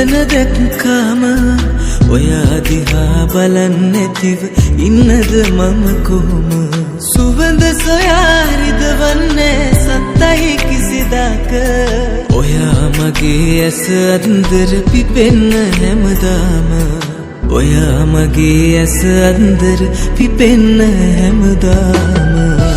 ලස්සන දැක්කාම ඔයා දිහා බලන්නේ නැතිව ඉන්නද මම කොහොම සුවඳ සොයා රිදවන්නේ සත්තයි කිසිදාක ඔයා මගේ ඇස අන්දර පිපෙන්න හැමදාම ඔයා මගේ ඇස අන්දර පිපෙන්න හැමදාම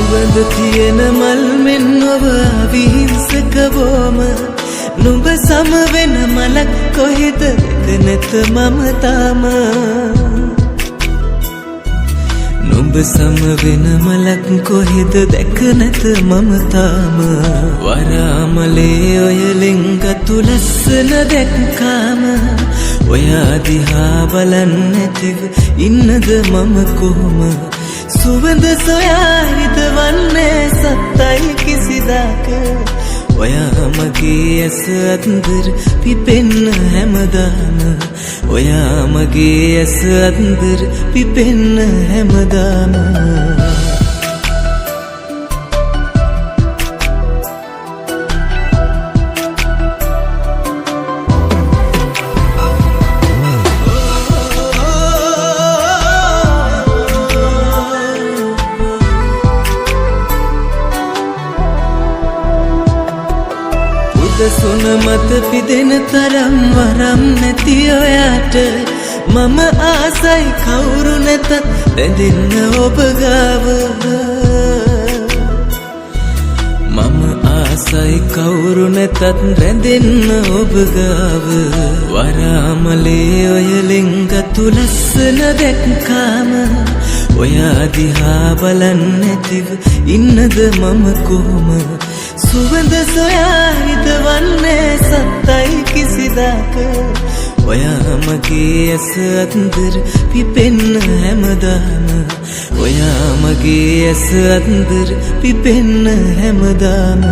සුවඳ තියෙන මල් මෙන් ඔබ විහිංසකවම නුඹ සම වෙන මලක් කොහෙද නැත මම තාම නුඹ සම වෙන මලක් කොහෙද දැක නැත මම තාම වරාමලේ ඔය ලෙන්ගතු ලස්සන දැක්කාම ඔයා දිහා බලන්නේ නැතිව ඉන්නද මම කොහොම සුවඳ සොයා හිතවන්නේ සත්තයි කිසිදාක ඔයා මගේ ඇස අන්දර පිපෙන්න හැමදාම ඔයා මගේ ඇස අන්දර පිපෙන්න හැමදාම සුන මත පිදෙන තරම් වරම් නැති ඔයාට මම ආසයි කවුරු නැතත් රැඳෙන්න ඔබ ගාව මම ආසයි කවුරු නැතත් රැඳෙන්න ඔබ ගාව වරාමලේ ඔය ලෙන්ගතු ලස්සන දැක්කාම ඔයා දිහා බලන්නේ නැතිව ඉන්නද මම කොහොම සුවඳ සොයා හිතවන්නේ සත්තයි කිසිදාක ඔයා මගේ ඇස අන්දර පිපෙන්න හැමදාම ඔයා මගේ ඇස අන්දර පිපෙන්න හැමදාම